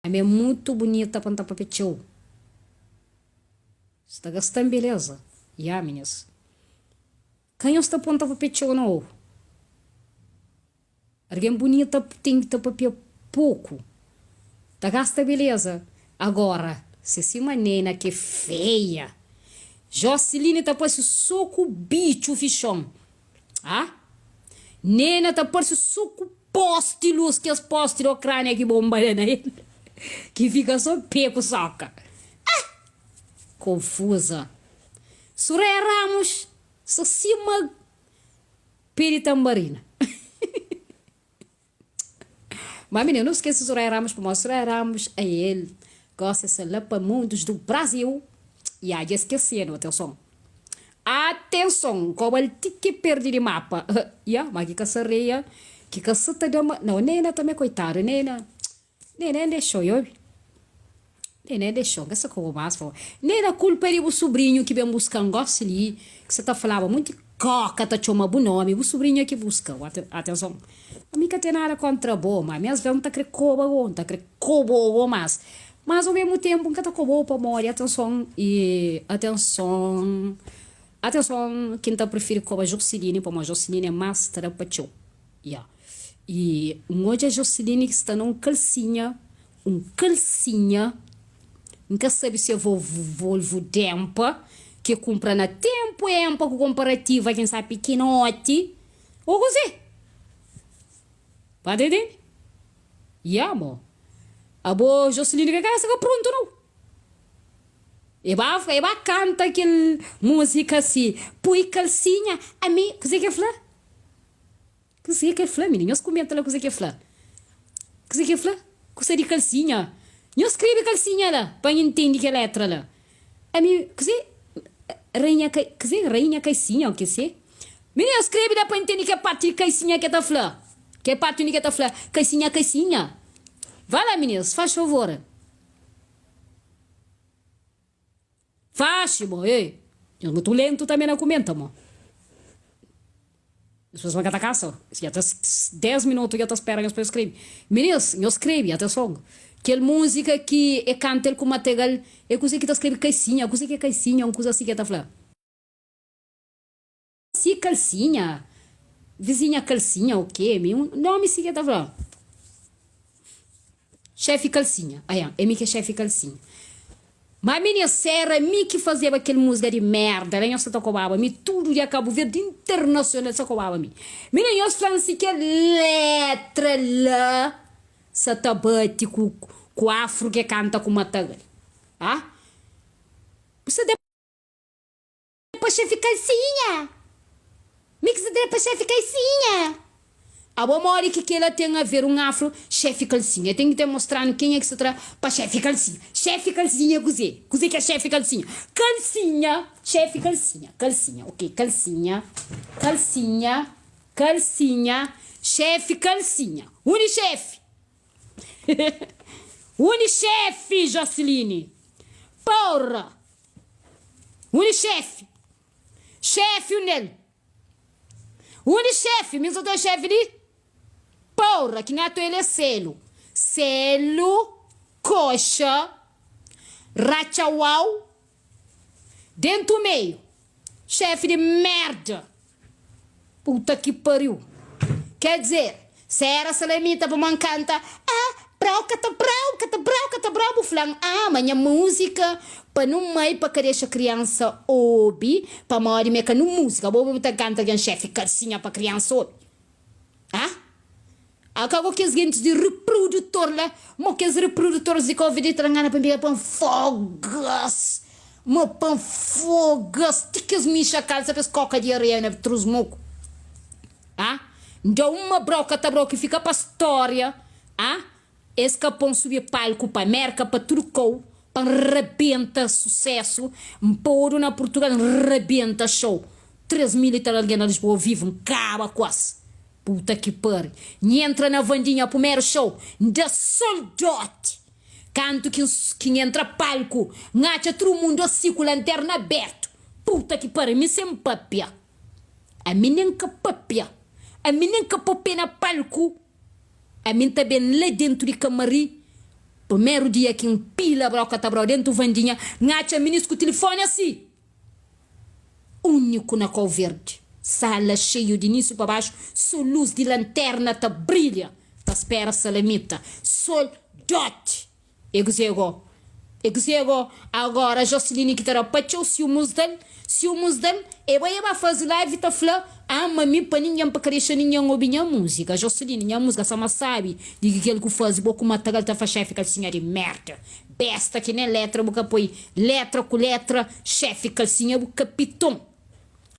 A minha é muito bonita para andar para pechou. Está gastando beleza. Meninas. Quem está ponta para pechou não? Alguém bonita tem que para pouco. Tá gasta beleza. Agora, se uma nena que é feia. Joceline tá por esse suco bicho fichão. Ah? Nena tá por esse suco poste luz que as postes da Ucrânia que bomba nele. Que fica só peco soca. Ah! Confusa. Soraya Ramos, só cima peritambarina. Mas menina, não esqueça de Soraya Ramos, porque Soraya Ramos é ele. Gosta de ser lapa mundos do Brasil. E aí esquecendo, atenção. Atenção, como ele tem que perder de mapa. Mas que sereia, que caceta de uma... Não, Nena também, coitada, Nena deixou, eu. Nena deixou, que essa coisa mais fala. Nena culpa de o sobrinho que vem buscar um gosto ali, que você tá falando muito coca, tá chama bom nome, o sobrinho que busca, atenção. A mim que tem nada contra bom, mas minhas vezes não tá querendo coba, tá querendo cobo, mas ao mesmo tempo, nunca tá cobo para morrer, atenção, quem tá prefere coba Joceline, para uma Joceline é mais trapachou. E hoje a Joceline que está num calcinha, nunca sabe se eu vou Volvo Dempa, que compra na tempo, com comparativa, quem sabe pequenote, ou você. Pode entender? Amor. A boa Joceline que casa fica pronto, não? E vai canta aquela música assim, põe calcinha, a mim, que você quer falar? Que você quer falar, menina? Comenta lá o que você quer falar. Que você quer falar? Que você de calcinha. Eu escrevo calcinha lá, para entender que letra lá. A mim, que você rainha calcinha, o que você? Menina, escreve lá para entender que é parte de calcinha que tá falando. Que é parte que tá falando, calcinha. Vai lá, meninas, faz favor. Faz, mo, ei. Eu não tô lento também na comenta, mo. As pessoas vão catar caça. Já tá 10 minutos que eu tô esperando as pessoas escrever. Meninas, eu escrevi, atenção. Aquela música que é canta com material, é coisa que tá escrevendo calcinha, coisa que é calcinha, uma coisa assim que tá falando. Se calcinha, vizinha calcinha, o quê? Meu nome assim que tá falando. Chefe calcinha. É mim que é chefe calcinha. Mas minha serra, mim que fazia aquela música de merda, né? Eu só tocava, me tudo de Cabo Verde internacional só tocava mim. Menina, eu falando assim que letra lá, se tabate com afro que canta com matagal. Você depois chefe calcinha. Mix depois chefe calcinha. A boa hora que ela tem a ver um afro, chefe calcinha. Tem que te mostrando quem é que se trata para chefe calcinha. Chefe calcinha, cozer que é chefe calcinha. Calcinha, chefe calcinha. Calcinha, ok. Calcinha, chefe calcinha. Unichefe. Unichefe, Joceline. Porra. Unichefe. Chefe, Unel. Unichefe, mesmo do chefe de... Porra, que neto ele é selo. Selo, coxa, rachauau, dentro do meio. Chefe de merda. Puta que pariu. Quer dizer, se era salamita pra mancanta, brau, flan, minha música, para não meio para querer a criança ouvir, para morrer meca no música, vou botar canta que é chefe calcinha para criança ouvir. Acabou que as gente de reprodutor lá, mas que os reprodutores de Covid trangana para mim para fogas, mas para fogas, que as micha calça para coca de areia na trusmoco, então uma broca que fica para história, escapou subir palco para merca para trucou, para rebenta sucesso, pôr na Portugal rebenta show, 3 mil e tal alguém na Lisboa vive caba quase. Puta que pariu. Entra na vandinha primeiro show da soldote. Canto que entra palco. Ngacha todo mundo assim com lanterna aberto. Puta que pariu. Me sem papia. A mim nem que papia. A mim nem que papia na palco. A mim também lá dentro de camarim. Primeiro dia que empila a broca tá dentro do vandinha, ngacha ministro com o telefone assim. Único na cor verde. Sala cheio de início para baixo, só luz de lanterna tá brilha. Tá espera salamita. Sol dot. Exego. Agora a Joceline que terá pachou se o musdal, e vai fazer live tá flá. Mami para ninguém para crescer ninguém ouvir a música. Joceline, a música só sabe de que ele que faz pouco matagal tá faz chefe calcinha de merda. Besta que nem letra, boca põe letra com letra, chefe calcinha boca piton.